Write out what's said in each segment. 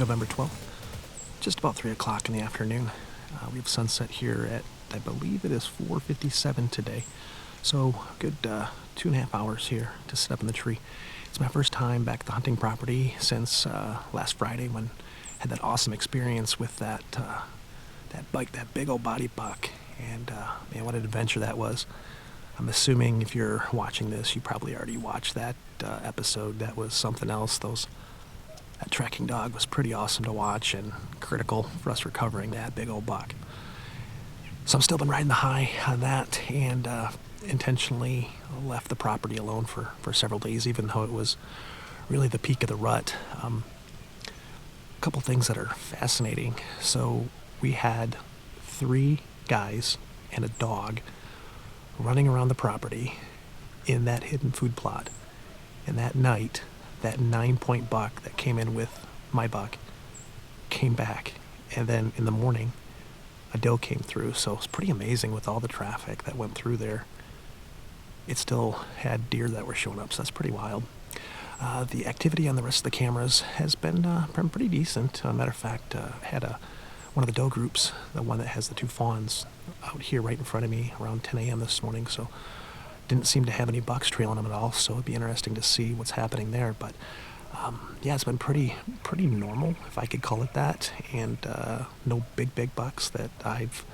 November 12th, just about 3 o'clock in the afternoon. We have sunset here at, I believe it is 4:57 today. So a good 2.5 hours here to sit up in the tree. It's my first time back at the hunting property since last Friday when I had that awesome experience with that big old body buck. And man, what an adventure that was. I'm assuming if you're watching this, you probably already watched that episode. That was something else. That tracking dog was pretty awesome to watch and critical for us recovering that big old buck. So I've still been riding the high on that and intentionally left the property alone for several days, even though it was really the peak of the rut. A couple things that are fascinating. So we had 3 guys and a dog running around the property in that hidden food plot. And that night, that 9-point buck that came in with my buck came back. And then in the morning, a doe came through. So it's pretty amazing with all the traffic that went through there. It still had deer that were showing up, so that's pretty wild. The activity on the rest of the cameras has been pretty decent. Matter of fact, I had one of the doe groups, the one that has the 2 fawns, out here right in front of me around 10 a.m. this morning, so didn't seem to have any bucks trailing them at all, so it'd be interesting to see what's happening there. But yeah, it's been pretty normal, if I could call it that, and no big bucks that I've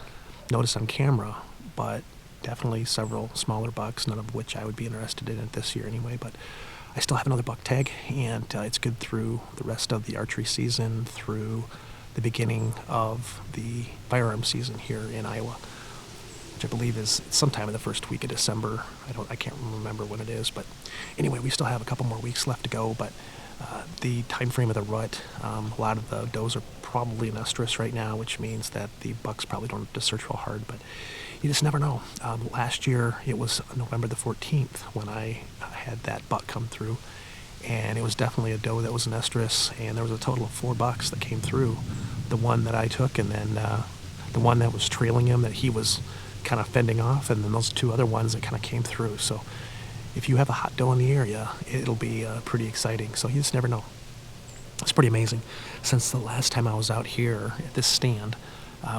noticed on camera, but definitely several smaller bucks, none of which I would be interested in it this year anyway. But I still have another buck tag, and it's good through the rest of the archery season, through the beginning of the firearm season here in Iowa, which I believe is sometime in the first week of December. I can't remember when it is, but anyway, we still have a couple more weeks left to go. But the time frame of the rut, a lot of the does are probably in estrus right now, which means that the bucks probably don't have to search real hard, but you just never know. Last year, it was November the 14th when I had that buck come through, and it was definitely a doe that was in estrus, and there was a total of 4 bucks that came through. The one that I took, and then the one that was trailing him that he was kind of fending off, and then those 2 other ones that kind of came through. So if you have a hot doe in the area, it'll be pretty exciting. So you just never know. It's pretty amazing. Since the last time I was out here at this stand,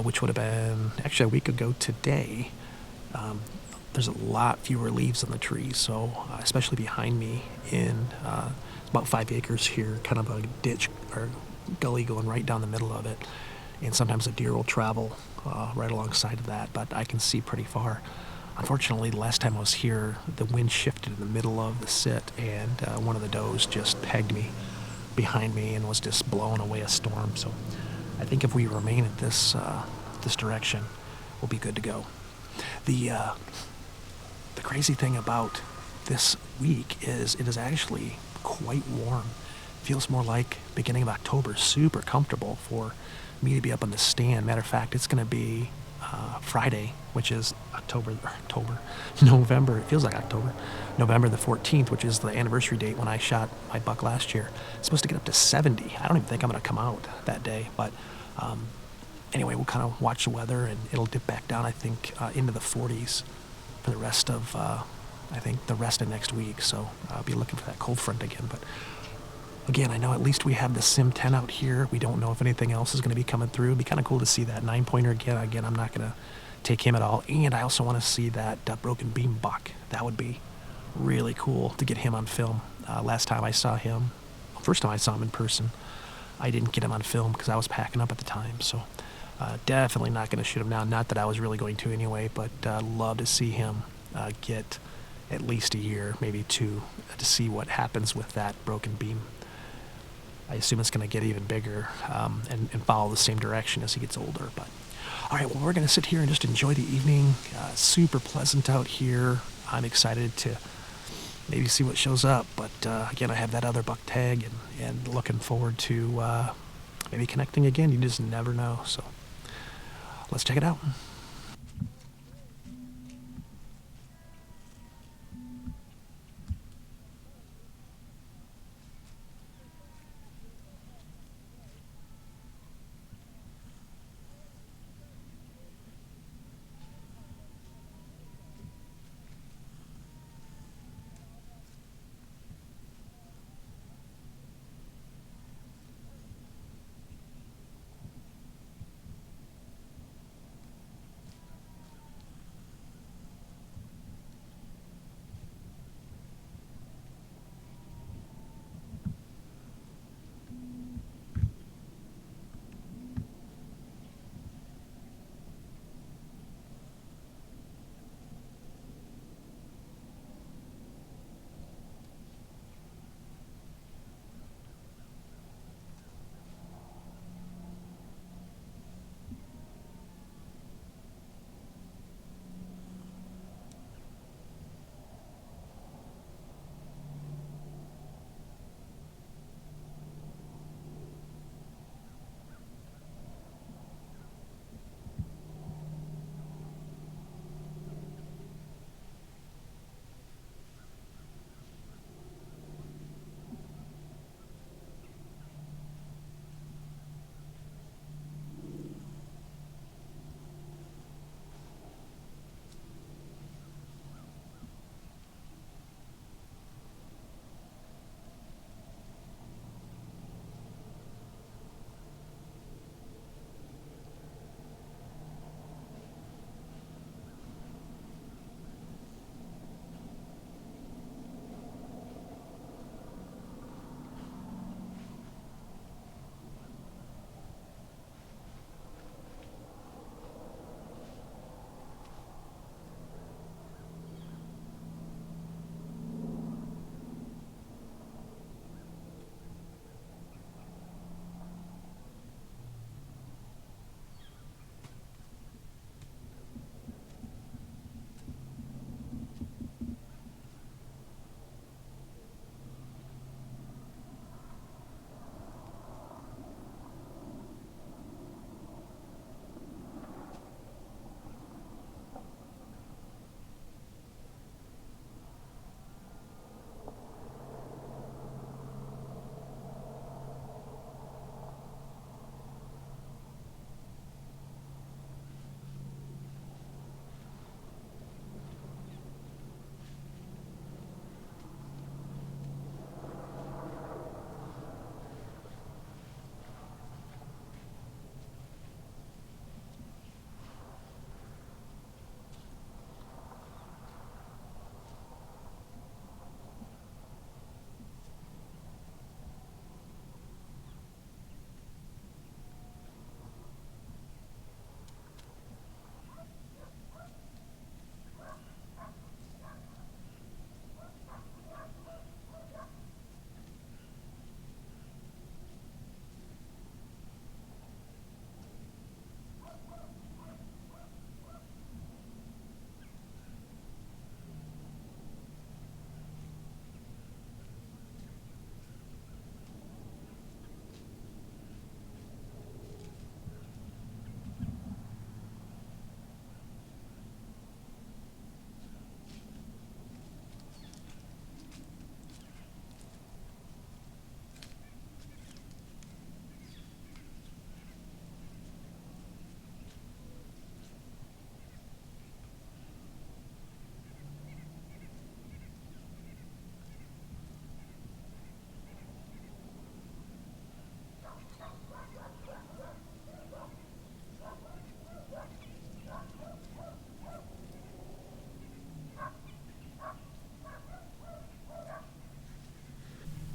which would have been actually a week ago today, there's a lot fewer leaves on the trees. So especially behind me in about 5 acres here, kind of a ditch or gully going right down the middle of it. And sometimes a deer will travel right alongside of that, but I can see pretty far. Unfortunately, the last time I was here, the wind shifted in the middle of the sit, and one of the does just pegged me behind me and was just blowing away a storm. So I think if we remain at this direction, we'll be good to go. The crazy thing about this week is it is actually quite warm. Feels more like beginning of October. Super comfortable for me to be up on the stand. Matter of fact, it's going to be Friday, which is November. It feels like October. November the 14th, which is the anniversary date when I shot my buck last year. It's supposed to get up to 70. I don't even think I'm going to come out that day. But anyway, we'll kind of watch the weather, and it'll dip back down, I think, into the 40s for the rest of, the rest of next week. So I'll be looking for that cold front again. But again, I know at least we have the Sim 10 out here. We don't know if anything else is going to be coming through. It'd be kind of cool to see that 9-pointer again. Again, I'm not going to take him at all. And I also want to see that broken beam buck. That would be really cool to get him on film. First time I saw him in person, I didn't get him on film because I was packing up at the time. So definitely not going to shoot him now. Not that I was really going to anyway, but love to see him get at least a year, maybe 2, to see what happens with that broken beam. I assume it's going to get even bigger and follow the same direction as he gets older. But all right, well, we're going to sit here and just enjoy the evening. Super pleasant out here. I'm excited to maybe see what shows up. But again, I have that other buck tag and looking forward to maybe connecting again. You just never know. So let's check it out.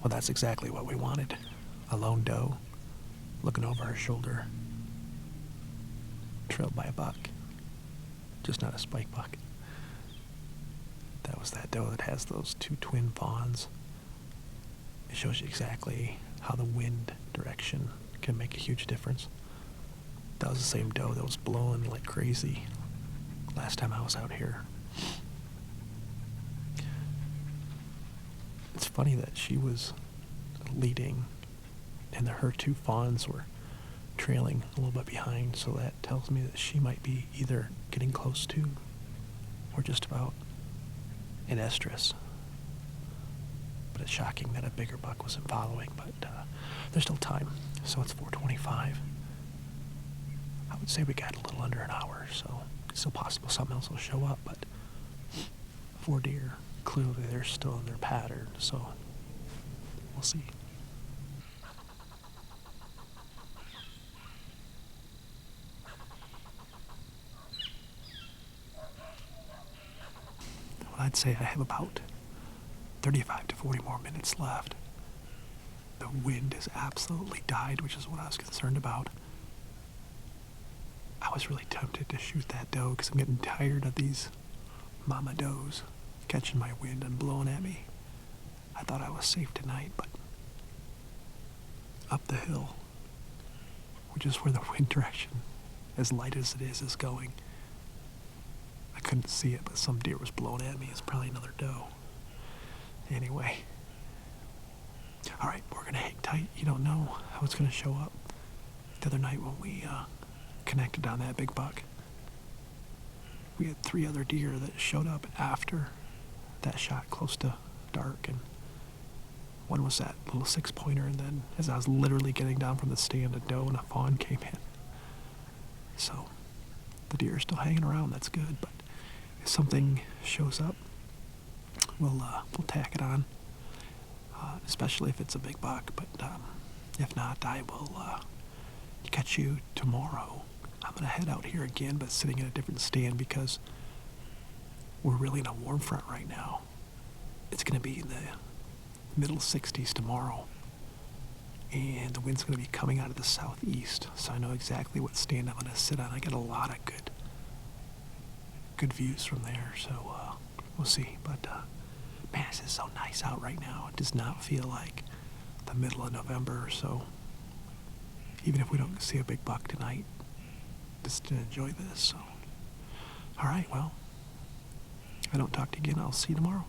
Well, that's exactly what we wanted. A lone doe, looking over her shoulder, trailed by a buck. Just not a spike buck. That was that doe that has those two twin fawns. It shows you exactly how the wind direction can make a huge difference. That was the same doe that was blowing like crazy last time I was out here. It's funny that she was leading and her two fawns were trailing a little bit behind, so that tells me that she might be either getting close to or just about an estrus. But it's shocking that a bigger buck wasn't following, but there's still time, so it's 4:25. I would say we got a little under an hour, so it's still possible something else will show up, but 4 deer, clearly they're still in their pattern, so we'll see. Well, I'd say I have about 35 to 40 more minutes left. The wind has absolutely died, which is what I was concerned about. I was really tempted to shoot that doe because I'm getting tired of these mama does catching my wind and blowing at me. I thought I was safe tonight, but up the hill, which is where the wind direction, as light as it is going, I couldn't see it, but some deer was blowing at me. It's probably another doe. Anyway, all right, we're gonna hang tight. You don't know how it's gonna show up. The other night when we connected on that big buck, we had 3 other deer that showed up after that shot close to dark, and one was that little 6-pointer, and then as I was literally getting down from the stand, a doe and a fawn came in. So the deer are still hanging around. That's good, but if something shows up, we'll tack it on, especially if it's a big buck. But if not, I will catch you tomorrow. I'm gonna head out here again, but sitting in a different stand because we're really in a warm front right now. It's gonna be in the middle 60s tomorrow, and the wind's gonna be coming out of the southeast, so I know exactly what stand I'm gonna sit on. I get a lot of good views from there, so we'll see. But man, this is so nice out right now. It does not feel like the middle of November, so even if we don't see a big buck tonight, just to enjoy this. So all right, well, if I don't talk to you again, I'll see you tomorrow.